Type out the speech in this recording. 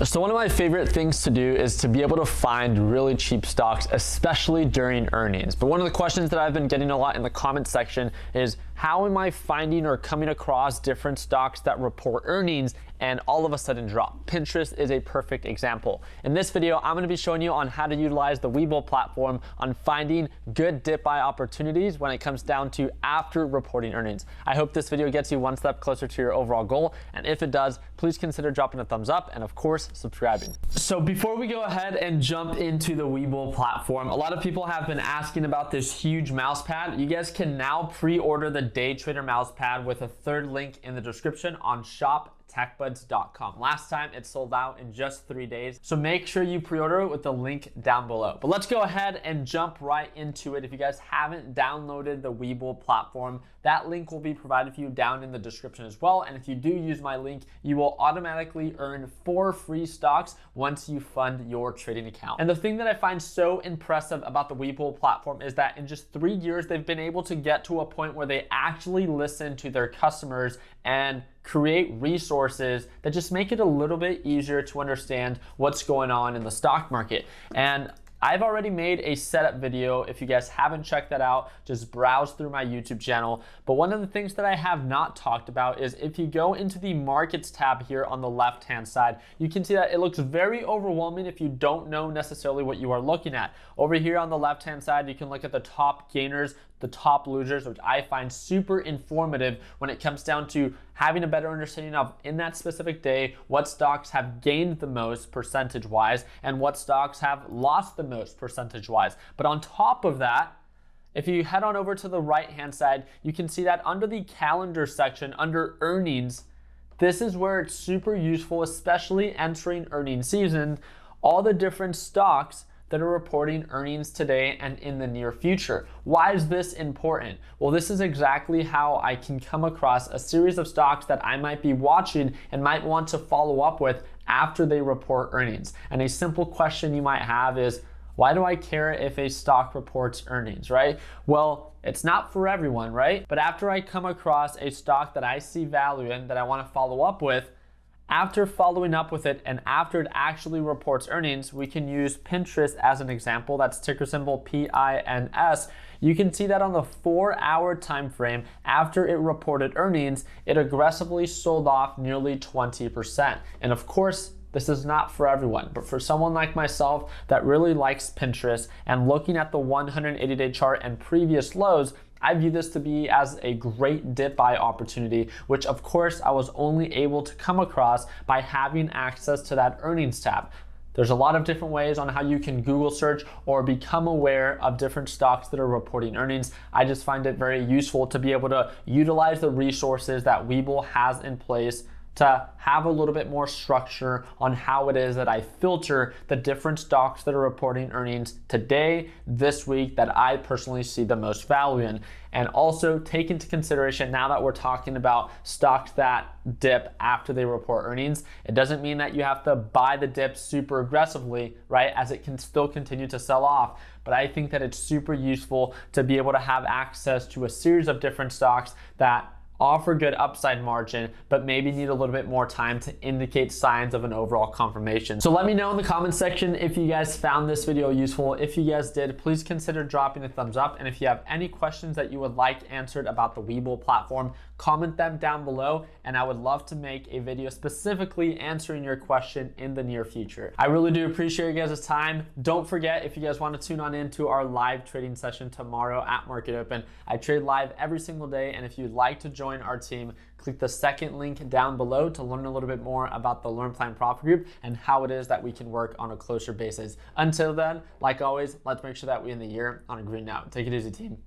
So one of my favorite things to do is to be able to find really cheap stocks, especially during earnings. But one of the questions that I've been getting a lot in the comment section is, how am I finding or coming across different stocks that report earnings and all of a sudden drop? Pinterest is a perfect example. In this video, I'm going to be showing you on how to utilize the Webull platform on finding good dip buy opportunities when it comes down to after reporting earnings. I hope this video gets you one step closer to your overall goal, and if it does, please consider dropping a thumbs up and of course subscribing. So before we go ahead and jump into the Webull platform, a lot of people have been asking about this huge mouse pad. You guys can now pre-order the Day Trader mouse pad with a third link in the description on shoptechbuds.com. Last time it sold out in just 3 days, so make sure you pre-order it with the link down below. But let's go ahead and jump right into it. If you guys haven't downloaded the Webull platform, that link will be provided for you down in the description as well. And if you do use my link, you will automatically earn 4 free stocks once you fund your trading account. And the thing that I find so impressive about the Webull platform is that in just 3 years, they've been able to get to a point where they actually listen to their customers and create resources that just make it a little bit easier to understand what's going on in the stock market. And I've already made a setup video. If you guys haven't checked that out, just browse through my YouTube channel. But one of the things that I have not talked about is if you go into the markets tab here on the left-hand side, you can see that it looks very overwhelming if you don't know necessarily what you are looking at. Over here on the left-hand side, you can look at the top gainers, the top losers, which I find super informative when it comes down to having a better understanding of, in that specific day, what stocks have gained the most percentage-wise and what stocks have lost the most percentage-wise. But on top of that, if you head on over to the right-hand side, you can see that under the calendar section, under earnings, this is where it's super useful, especially entering earnings season, all the different stocks that are reporting earnings today and in the near future. Why is this important? Well, this is exactly how I can come across a series of stocks that I might be watching and might want to follow up with after they report earnings. And a simple question you might have is, why do I care if a stock reports earnings, right? Well, it's not for everyone, right? But after I come across a stock that I see value in that I want to follow up with, after following up with it and after it actually reports earnings, we can use Pinterest as an example. That's ticker symbol PINS. You can see that on the 4-hour time frame after it reported earnings, it aggressively sold off nearly 20%. And of course, this is not for everyone, but for someone like myself that really likes Pinterest and looking at the 180-day chart and previous lows, I view this to be as a great dip buy opportunity, which of course I was only able to come across by having access to that earnings tab. There's a lot of different ways on how you can Google search or become aware of different stocks that are reporting earnings. I just find it very useful to be able to utilize the resources that Webull has in place to have a little bit more structure on how it is that I filter the different stocks that are reporting earnings today, this week, that I personally see the most value in. And also take into consideration, now that we're talking about stocks that dip after they report earnings, it doesn't mean that you have to buy the dip super aggressively, right? As it can still continue to sell off. But I think that it's super useful to be able to have access to a series of different stocks that offer good upside margin, but maybe need a little bit more time to indicate signs of an overall confirmation. So let me know in the comments section if you guys found this video useful. If you guys did, please consider dropping a thumbs up. And if you have any questions that you would like answered about the Webull platform, comment them down below, and I would love to make a video specifically answering your question in the near future. I really do appreciate you guys' time. Don't forget, if you guys want to tune on into our live trading session tomorrow at Market Open, I trade live every single day, and if you'd like to join our team, click the second link down below to learn a little bit more about the Learn Plan Profit Group and how it is that we can work on a closer basis. Until then, like always, let's make sure that we end the year on a green note. Take it easy, team.